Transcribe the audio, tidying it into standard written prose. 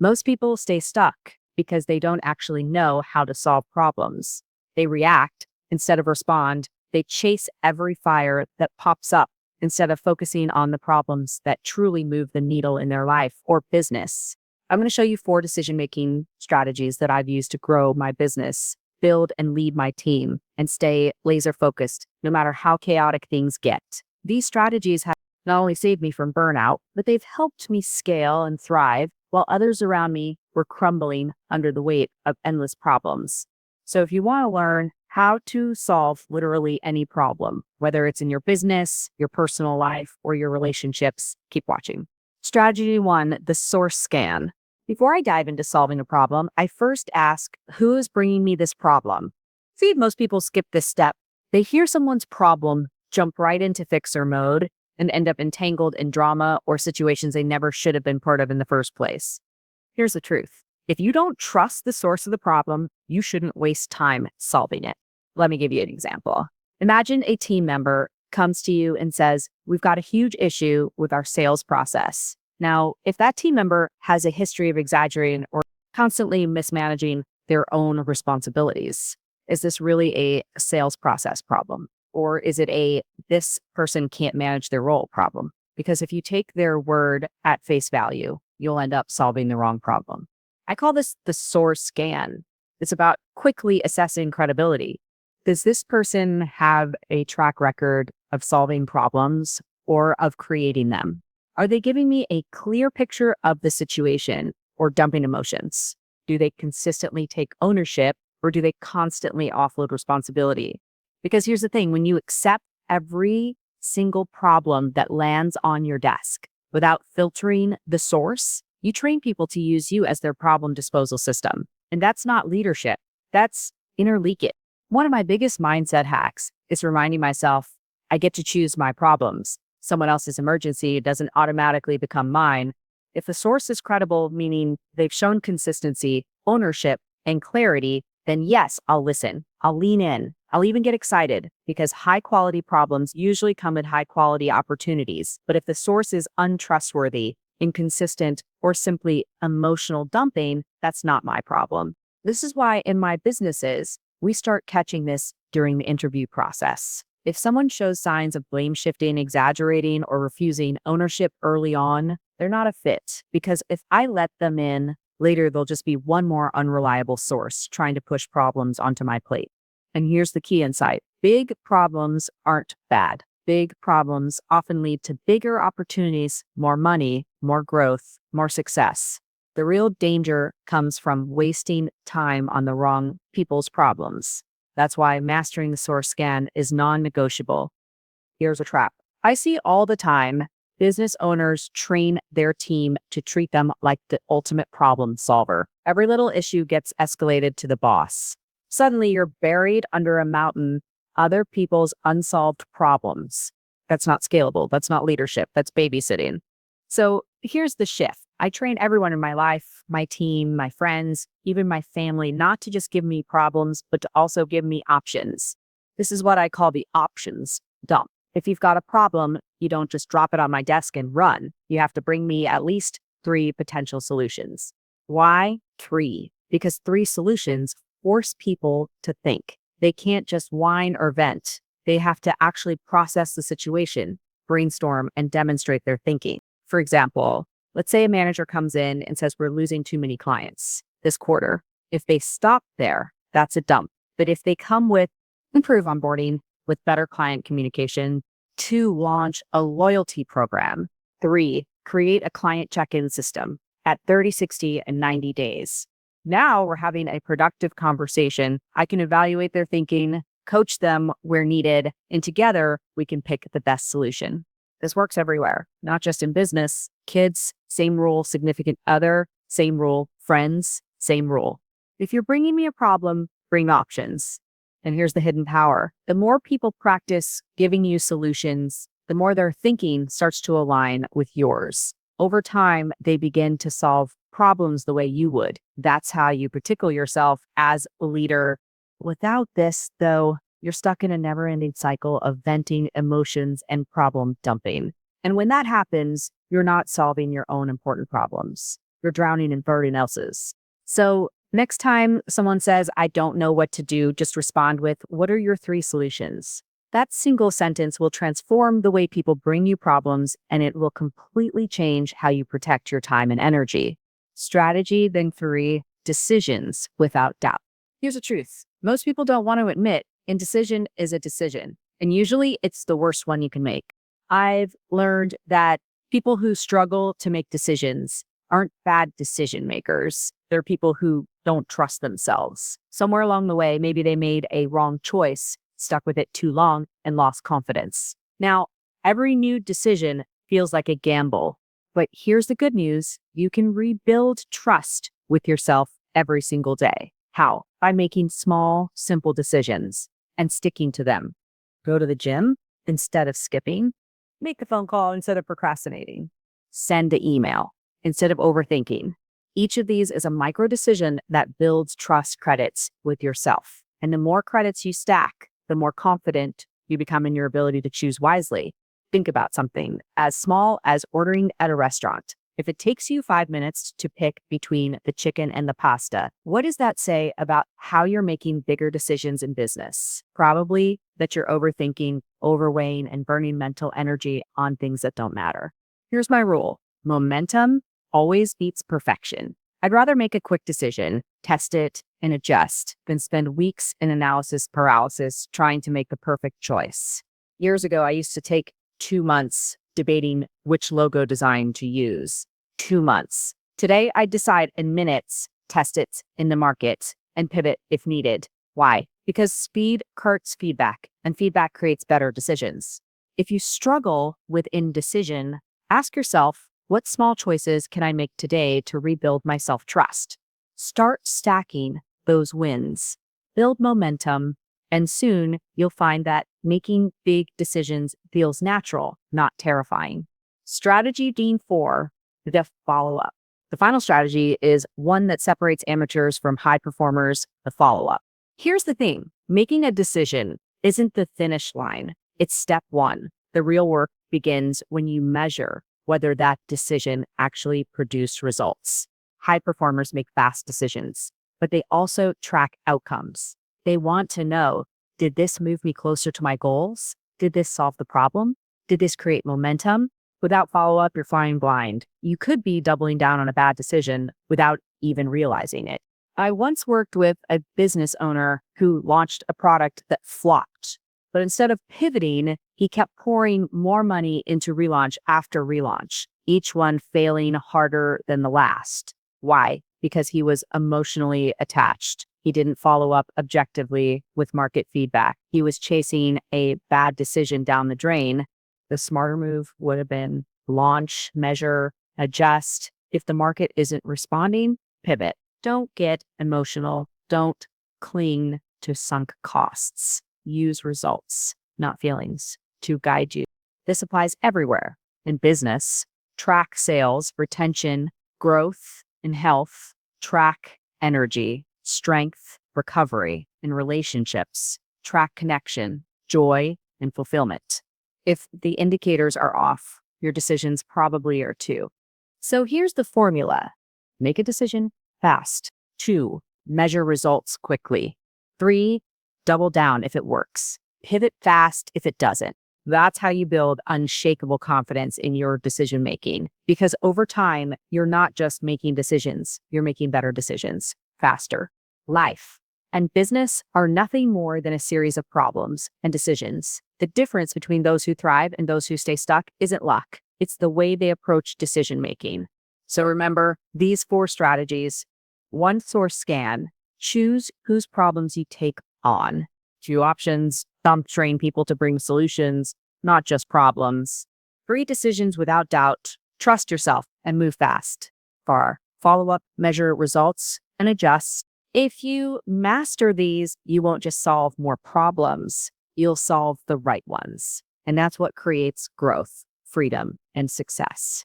Most people stay stuck because they don't actually know how to solve problems. They react instead of respond. They chase every fire that pops up instead of focusing on the problems that truly move the needle in their life or business. I'm going to show you 4 decision-making strategies that I've used to grow my business, build and lead my team, and stay laser focused no matter how chaotic things get. These strategies have not only saved me from burnout, but they've helped me scale and thrive while others around me were crumbling under the weight of endless problems. So if you want to learn how to solve literally any problem, whether it's in your business, your personal life, or your relationships, keep watching. Strategy 1, the source scan. Before I dive into solving a problem, I first ask, who is bringing me this problem? See, most people skip this step. They hear someone's problem, jump right into fixer mode, and end up entangled in drama or situations they never should have been part of in the first place. Here's the truth. If you don't trust the source of the problem, you shouldn't waste time solving it. Let me give you an example. Imagine a team member comes to you and says, we've got a huge issue with our sales process. Now, if that team member has a history of exaggerating or constantly mismanaging their own responsibilities, is this really a sales process problem? Or is it this person can't manage their role problem? Because if you take their word at face value, you'll end up solving the wrong problem. I call this the source scan. It's about quickly assessing credibility. Does this person have a track record of solving problems or of creating them? Are they giving me a clear picture of the situation or dumping emotions? Do they consistently take ownership or do they constantly offload responsibility? Because here's the thing, when you accept every single problem that lands on your desk without filtering the source, you train people to use you as their problem disposal system. And that's not leadership. That's inner leakage. One of my biggest mindset hacks is reminding myself, I get to choose my problems. Someone else's emergency doesn't automatically become mine. If the source is credible, meaning they've shown consistency, ownership, and clarity, then yes, I'll listen. I'll lean in. I'll even get excited because high quality problems usually come at high quality opportunities. But if the source is untrustworthy, inconsistent, or simply emotional dumping, that's not my problem. This is why in my businesses, we start catching this during the interview process. If someone shows signs of blame shifting, exaggerating, or refusing ownership early on, they're not a fit. Because if I let them in, later they'll just be one more unreliable source trying to push problems onto my plate. And here's the key insight. Big problems aren't bad. Big problems often lead to bigger opportunities, more money, more growth, more success. The real danger comes from wasting time on the wrong people's problems. That's why mastering the source scan is non-negotiable. Here's a trap. I see all the time business owners train their team to treat them like the ultimate problem solver. Every little issue gets escalated to the boss. Suddenly, you're buried under a mountain, other people's unsolved problems. That's not scalable. That's not leadership. That's babysitting. So here's the shift. I train everyone in my life, my team, my friends, even my family, not to just give me problems, but to also give me options. This is what I call the options dump. If you've got a problem, you don't just drop it on my desk and run. You have to bring me at least 3 potential solutions. Why 3? Because 3 solutions force people to think. They can't just whine or vent. They have to actually process the situation, brainstorm, and demonstrate their thinking. For example, let's say a manager comes in and says, we're losing too many clients this quarter. If they stop there, that's a dump. But if they come with improve onboarding, with better client communication, 2, launch a loyalty program, 3, create a client check-in system at 30, 60, and 90 days. Now we're having a productive conversation. I can evaluate their thinking, coach them where needed, and together we can pick the best solution. This works everywhere, not just in business. Kids, same rule. Significant other, same rule. Friends, same rule. If you're bringing me a problem, bring options. And here's the hidden power. The more people practice giving you solutions, the more their thinking starts to align with yours. Over time, they begin to solve problems the way you would. That's how you particle yourself as a leader. Without this, though, you're stuck in a never-ending cycle of venting emotions and problem dumping. And when that happens, you're not solving your own important problems. you're drowning in burden else's. So next time someone says, I don't know what to do, just respond with, what are your 3 solutions? That single sentence will transform the way people bring you problems, and it will completely change how you protect your time and energy. Strategy, then 3, decisions without doubt. Here's the truth. Most people don't want to admit indecision is a decision, and usually it's the worst one you can make. I've learned that people who struggle to make decisions aren't bad decision makers. They're people who don't trust themselves. Somewhere along the way, maybe they made a wrong choice, stuck with it too long, and lost confidence. Now, every new decision feels like a gamble, but here's the good news. You can rebuild trust with yourself every single day. How? By making small, simple decisions and sticking to them. Go to the gym instead of skipping. Make the phone call instead of procrastinating. Send an email instead of overthinking. Each of these is a micro decision that builds trust credits with yourself. And the more credits you stack, the more confident you become in your ability to choose wisely. Think about something as small as ordering at a restaurant. If it takes you 5 minutes to pick between the chicken and the pasta, what does that say about how you're making bigger decisions in business? Probably that you're overthinking, overweighing, and burning mental energy on things that don't matter. Here's my rule. Momentum always beats perfection. I'd rather make a quick decision, test it, and adjust than spend weeks in analysis paralysis trying to make the perfect choice. Years ago, I used to take 2 months debating which logo design to use. 2 months. Today, I decide in minutes, test it in the market, and pivot if needed. Why? Because speed courts feedback, and feedback creates better decisions. If you struggle with indecision, ask yourself, what small choices can I make today to rebuild my self-trust? Start stacking those wins. Build momentum. And soon you'll find that making big decisions feels natural, not terrifying. Strategy Dean 4, the follow-up. The final strategy is one that separates amateurs from high performers, the follow-up. Here's the thing. Making a decision isn't the finish line. It's step 1. The real work begins when you measure whether that decision actually produced results. High performers make fast decisions, but they also track outcomes. They want to know, did this move me closer to my goals? Did this solve the problem? Did this create momentum? Without follow-up, you're flying blind. You could be doubling down on a bad decision without even realizing it. I once worked with a business owner who launched a product that flopped, but instead of pivoting, he kept pouring more money into relaunch after relaunch, each one failing harder than the last. Why? Because he was emotionally attached. He didn't follow up objectively with market feedback. He was chasing a bad decision down the drain. The smarter move would have been launch, measure, adjust. If the market isn't responding, pivot. Don't get emotional. Don't cling to sunk costs. Use results, not feelings, to guide you. This applies everywhere. In business, track sales, retention, growth, and health. Track energy, strength, recovery. In relationships, track connection, joy, and fulfillment. If the indicators are off, your decisions probably are too. So here's the formula. Make a decision fast. 2, measure results quickly. 3, double down if it works. Pivot fast if it doesn't. That's how you build unshakable confidence in your decision making. Because over time, you're not just making decisions, you're making better decisions faster. Life and business are nothing more than a series of problems and decisions. The difference between those who thrive and those who stay stuck isn't luck. It's the way they approach decision making. So remember these 4 strategies. 1 source scan. Choose whose problems you take on. 2 options. Train people to bring solutions, not just problems. 3 decisions without doubt. Trust yourself and move fast. 4, follow up, measure results, and adjust. If you master these, you won't just solve more problems. You'll solve the right ones. And that's what creates growth, freedom, and success.